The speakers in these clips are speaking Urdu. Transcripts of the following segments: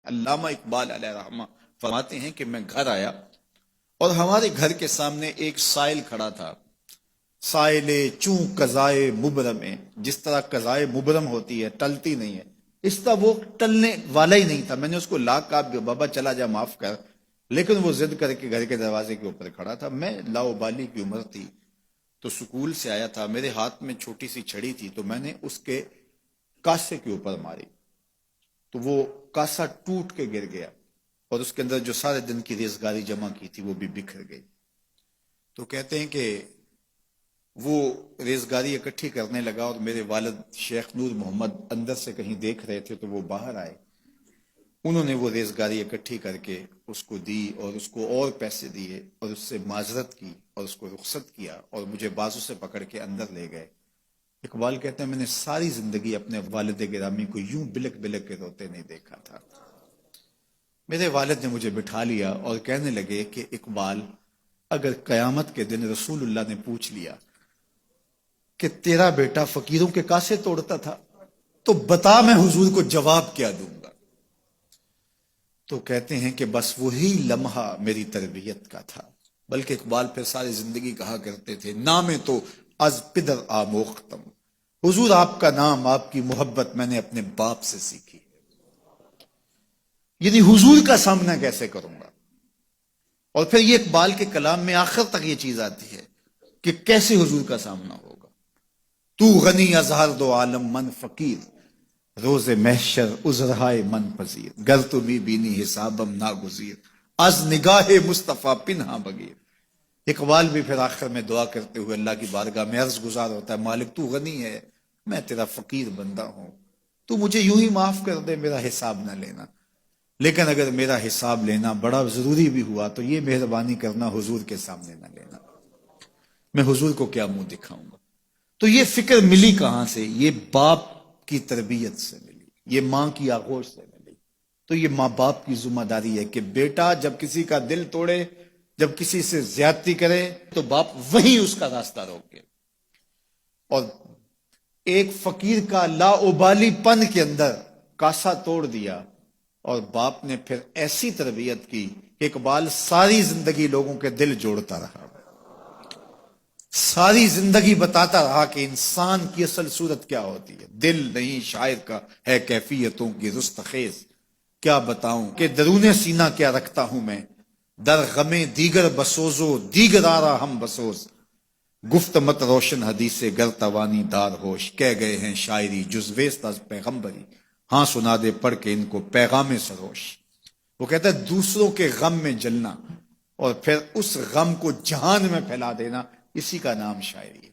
علامہ اقبال علیہ رحمہ فرماتے ہیں کہ میں گھر آیا اور ہمارے گھر کے سامنے ایک سائل کھڑا تھا. سائل چوں قضائے مبرم ہے، جس طرح قضائے مبرم ہوتی ہے، ٹلتی نہیں ہے، اس طرح وہ ٹلنے والا ہی نہیں تھا. میں نے اس کو لا کہا بابا چلا جا، معاف کر، لیکن وہ ضد کر کے گھر کے دروازے کے اوپر کھڑا تھا. میں لاؤبالی کی عمر تھی تو سکول سے آیا تھا، میرے ہاتھ میں چھوٹی سی چھڑی تھی، تو میں نے اس کے کاسے کے اوپر ماری تو وہ کاسا ٹوٹ کے گر گیا اور اس کے اندر جو سارے دن کی ریزگاری جمع کی تھی وہ بھی بکھر گئی. تو کہتے ہیں کہ وہ ریزگاری اکٹھی کرنے لگا اور میرے والد شیخ نور محمد اندر سے کہیں دیکھ رہے تھے تو وہ باہر آئے. انہوں نے وہ ریزگاری اکٹھی کر کے اس کو دی اور اس کو اور پیسے دیے اور اس سے معذرت کی اور اس کو رخصت کیا اور مجھے بازو سے پکڑ کے اندر لے گئے. اقبال کہتے ہیں میں نے ساری زندگی اپنے والد گرامی کو یوں بلک بلک کے روتے نہیں دیکھا تھا. میرے والد نے مجھے بٹھا لیا اور کہنے لگے کہ اقبال، اگر قیامت کے دن رسول اللہ نے پوچھ لیا کہ تیرا بیٹا فقیروں کے کاسے توڑتا تھا تو بتا میں حضور کو جواب کیا دوں گا. تو کہتے ہیں کہ بس وہی لمحہ میری تربیت کا تھا. بلکہ اقبال پھر ساری زندگی کہا کرتے تھے نام تو از پدر آموختم، حضور آپ کا نام، آپ کی محبت میں نے اپنے باپ سے سیکھی. یعنی حضور کا سامنا کیسے کروں گا؟ اور پھر یہ اقبال کے کلام میں آخر تک یہ چیز آتی ہے کہ کیسے حضور کا سامنا ہوگا. تو غنی از ہر دو عالم من فقیر، روز محشر عذرہائے من پذیر، گر تو بھی بینی حسابم ناگزیر، از نگاہ مصطفیٰ پنہا بگیر. اقبال بھی پھر آخر میں دعا کرتے ہوئے اللہ کی بارگاہ میں عرض گزار ہوتا ہے، مالک تو غنی ہے، میں تیرا فقیر بندہ ہوں، تو مجھے یوں ہی معاف کر دے، میرا حساب نہ لینا. لیکن اگر میرا حساب لینا بڑا ضروری بھی ہوا تو یہ مہربانی کرنا حضور کے سامنے نہ لینا، میں حضور کو کیا منہ دکھاؤں گا. تو یہ فکر ملی کہاں سے؟ یہ باپ کی تربیت سے ملی، یہ ماں کی آغوش سے ملی. تو یہ ماں باپ کی ذمہ داری ہے کہ بیٹا جب کسی کا دل توڑے، جب کسی سے زیادتی کرے تو باپ وہیں اس کا راستہ روکے. اور ایک فقیر کا لاابالی پن کے اندر کاسا توڑ دیا اور باپ نے پھر ایسی تربیت کی کہ اقبال ساری زندگی لوگوں کے دل جوڑتا رہا، ساری زندگی بتاتا رہا کہ انسان کی اصل صورت کیا ہوتی ہے. دل نہیں شاعر کا ہے کیفیتوں کی رستخیز، کیا بتاؤں کہ درون سینہ کیا رکھتا ہوں میں، در غم دیگر بسوزو دیگر آرا ہم بسوز، گفت مت روشن حدیث گر توانی دار ہوش، کہہ گئے ہیں شاعری جزویست از پیغمبری، ہاں سنا دے پڑھ کے ان کو پیغام سروش. وہ کہتا ہے دوسروں کے غم میں جلنا اور پھر اس غم کو جہان میں پھیلا دینا، اسی کا نام شاعری ہے.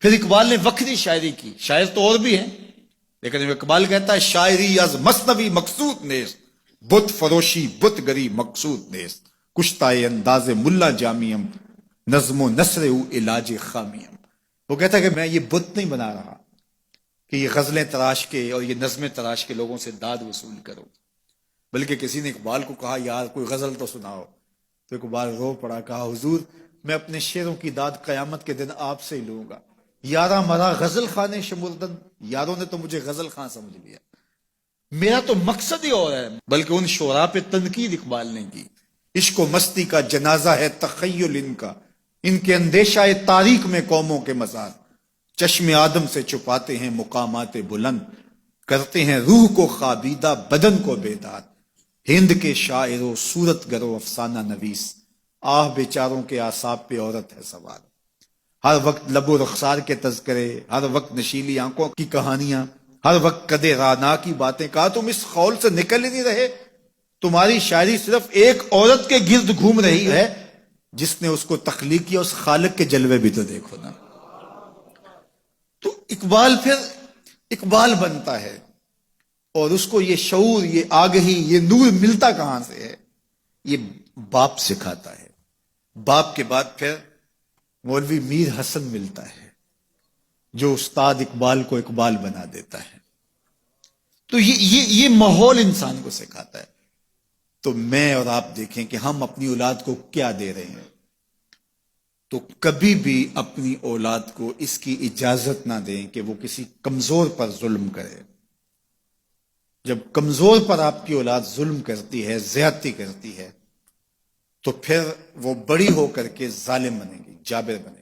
پھر اقبال نے وقتی شاعری کی، شاعر تو اور بھی ہیں، لیکن اقبال کہتا ہے شاعری از مثنوی مقصود نیست، بت فروشی بت گری مقصود نیست، کشتائے انداز ملا جامیم، نظم و نثر او علاج خامیم. وہ کہتا ہے کہ میں یہ بت نہیں بنا رہا کہ یہ غزلیں تراش کے اور یہ نظمیں تراش کے لوگوں سے داد وصول کرو. بلکہ کسی نے اقبال کو کہا یار کوئی غزل تو سناؤ، تو اقبال رو پڑا، کہا حضور میں اپنے شعروں کی داد قیامت کے دن آپ سے ہی لوں گا. یارا مرا غزل خانے شمردن، یاروں نے تو مجھے غزل خاں سمجھ لیا، میرا تو مقصد ہی اور ہے. بلکہ ان شعراء پہ تنقید اقبال نے کی، عشق و مستی کا جنازہ ہے تخیل ان کے اندیشہ تاریخ میں قوموں کے مزار، چشم آدم سے چھپاتے ہیں مقامات بلند، کرتے ہیں روح کو خوابیدہ بدن کو بیدار. ہند کے شاعر و صورت گرو افسانہ نویس، آہ بیچاروں کے اعصاب پہ عورت ہے سوار. ہر وقت لب و رخسار کے تذکرے، ہر وقت نشیلی آنکھوں کی کہانیاں، ہر وقت کدے رانا کی باتیں. کہا تم اس خول سے نکل ہی نہیں رہے، تمہاری شاعری صرف ایک عورت کے گرد گھوم رہی ہے جس نے اس کو تخلیق کیا، اس خالق کے جلوے بھی تو دیکھو نا. تو اقبال پھر اقبال بنتا ہے اور اس کو یہ شعور، یہ آگہی، یہ نور ملتا کہاں سے ہے؟ یہ باپ سکھاتا ہے. باپ کے بعد پھر مولوی میر حسن ملتا ہے جو استاد اقبال کو اقبال بنا دیتا ہے. تو یہ ماحول انسان کو سکھاتا ہے. تو میں اور آپ دیکھیں کہ ہم اپنی اولاد کو کیا دے رہے ہیں. تو کبھی بھی اپنی اولاد کو اس کی اجازت نہ دیں کہ وہ کسی کمزور پر ظلم کرے. جب کمزور پر آپ کی اولاد ظلم کرتی ہے، زیادتی کرتی ہے، تو پھر وہ بڑی ہو کر کے ظالم بنے گی، جابر بنے گی۔